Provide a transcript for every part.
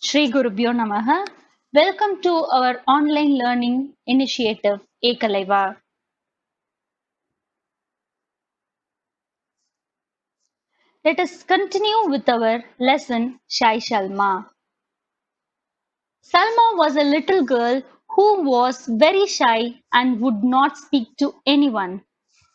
Shri Gurubhyo Namaha. Welcome to our online learning initiative, Ekalaiva. Let us continue with our lesson, Shai Shalma. Salma was a little girl who was very shy and would not speak to anyone.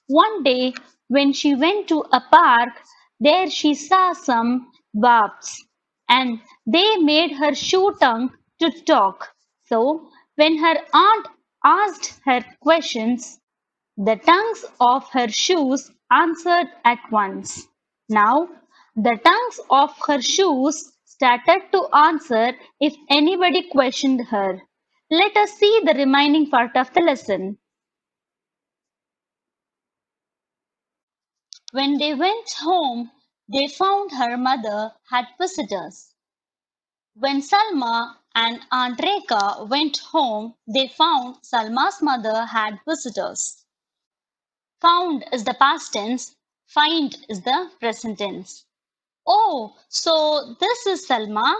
One day, when she went to a park, there she saw some wasps, and they made her show tongue to talk. So, when her aunt asked her questions, the tongues of her shoes answered at once. Now, the tongues of her shoes started to answer if anybody questioned her. Let us see the remaining part of the lesson. When they went home, they found her mother had visitors. When Salma and Aunt Reka went home, they found Salma's mother had visitors. Found is the past tense, find is the present tense. Oh, so this is Salma,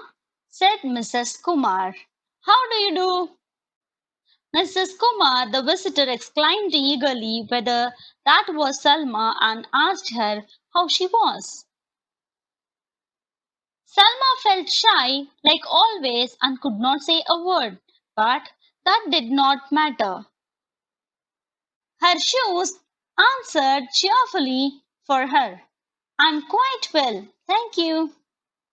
said Mrs. Kumar. How do you do? Mrs. Kumar, the visitor, exclaimed eagerly whether that was Salma and asked her how she was. Salma felt shy, like always, and could not say a word, but that did not matter. Her shoes answered cheerfully for her. I'm quite well, thank you.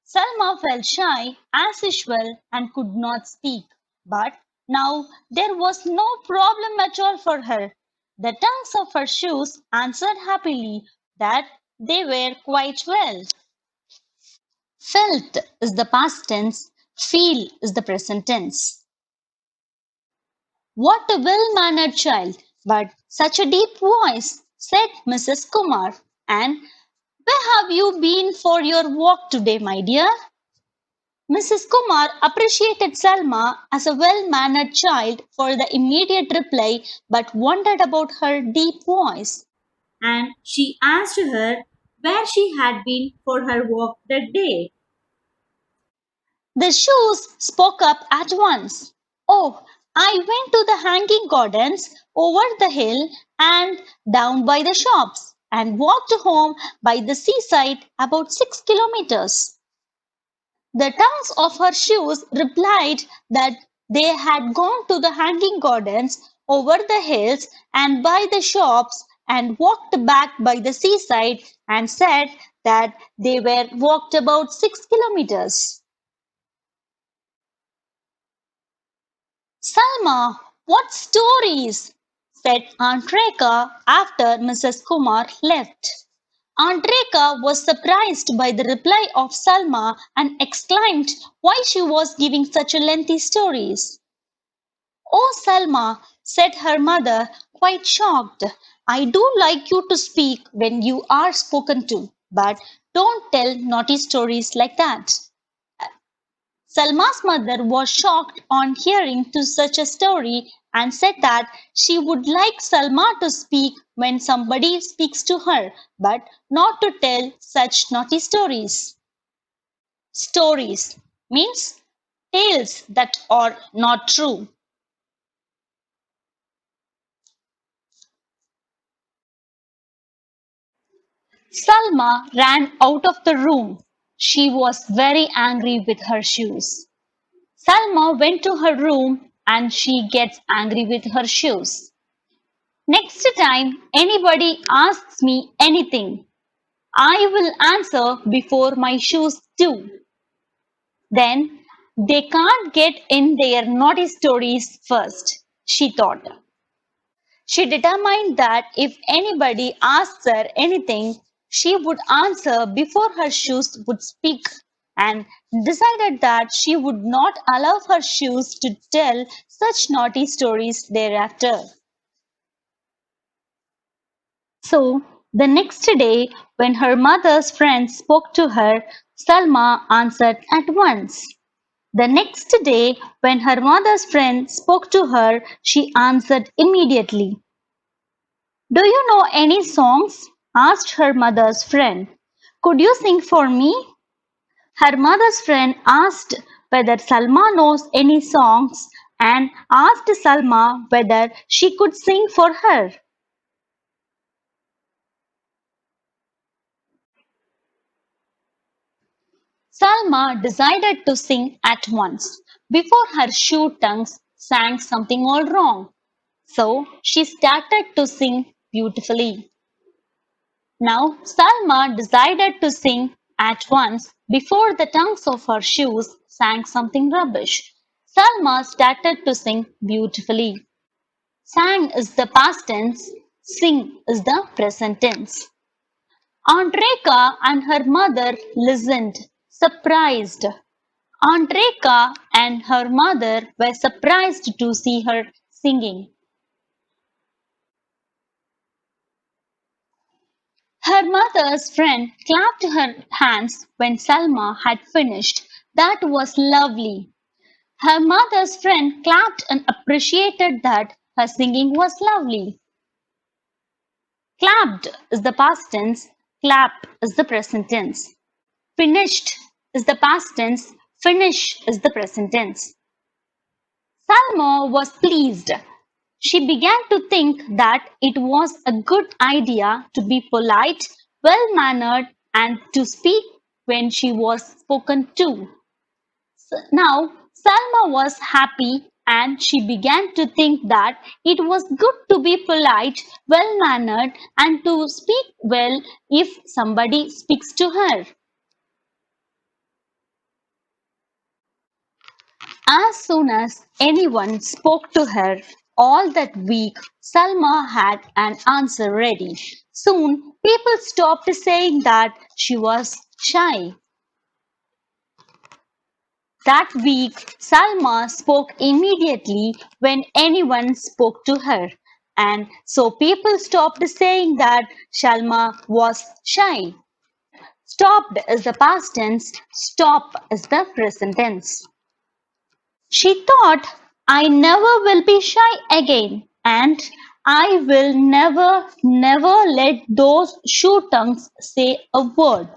Salma felt shy as usual and could not speak, but now there was no problem at all for her. The tongues of her shoes answered happily that they were quite well. Felt is the past tense, feel is the present tense. What a well-mannered child, but such a deep voice, said Mrs. Kumar. And where have you been for your walk today, my dear? Mrs. Kumar appreciated Salma as a well-mannered child for the immediate reply, but wondered about her deep voice. And she asked her where she had been for her walk that day. The shoes spoke up at once. Oh, I went to the hanging gardens over the hill and down by the shops and walked home by the seaside about 6 kilometers. The tongues of her shoes replied that they had gone to the hanging gardens over the hills and by the shops and walked back by the seaside and said that they were walked about 6 kilometers. Salma, what stories? Said Aunt Reka after Mrs. Kumar left. Aunt Reka was surprised by the reply of Salma and exclaimed why she was giving such a lengthy stories. Oh, Salma, said her mother, quite shocked. I do like you to speak when you are spoken to, but don't tell naughty stories like that. Salma's mother was shocked on hearing to such a story and said that she would like Salma to speak when somebody speaks to her, but not to tell such naughty stories. Stories means tales that are not true. Salma ran out of the room. She was very angry with her shoes. Salma went to her room and she gets angry with her shoes. Next time anybody asks me anything, I will answer before my shoes do. Then they can't get in their naughty stories first, she thought. She determined that if anybody asks her anything, she would answer before her shoes would speak and decided that she would not allow her shoes to tell such naughty stories thereafter. So, the next day, when her mother's friend spoke to her, Salma answered at once. The next day, when her mother's friend spoke to her, she answered immediately. Do you know any songs? Asked her mother's friend. Could you sing for me? Her mother's friend asked whether Salma knows any songs and asked Salma whether she could sing for her. Salma decided to sing at once, before her shoe tongues sang something all wrong. So she started to sing beautifully. Now Salma decided to sing at once before the tongues of her shoes sang something rubbish. Salma started to sing beautifully. Sang is the past tense, sing is the present tense. Aunt Reka and her mother listened, surprised. Aunt Reka and her mother were surprised to see her singing. Her mother's friend clapped her hands when Salma had finished. That was lovely. Her mother's friend clapped and appreciated that her singing was lovely. Clapped is the past tense, clap is the present tense. Finished is the past tense, finish is the present tense. Salma was pleased. She began to think that it was a good idea to be polite, well-mannered, and to speak when she was spoken to. Now, Salma was happy and she began to think that it was good to be polite, well-mannered, and to speak well if somebody speaks to her. As soon as anyone spoke to her all that week, Salma had an answer ready. Soon, people stopped saying that she was shy. That week, Salma spoke immediately when anyone spoke to her. And so people stopped saying that Salma was shy. Stopped is the past tense, stop is the present tense. She thought, I never will be shy again, and I will never let those shoe tongues say a word.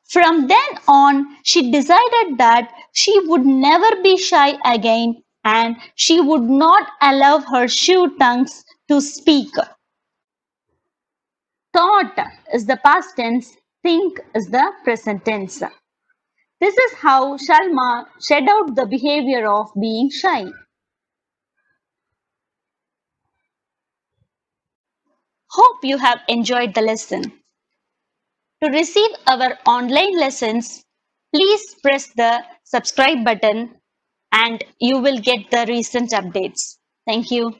From then on, she decided that she would never be shy again and she would not allow her shoe tongues to speak. Thought is the past tense, think is the present tense. This is how Shalma shed out the behavior of being shy. Hope you have enjoyed the lesson. To receive our online lessons, please press the subscribe button and you will get the recent updates. Thank you.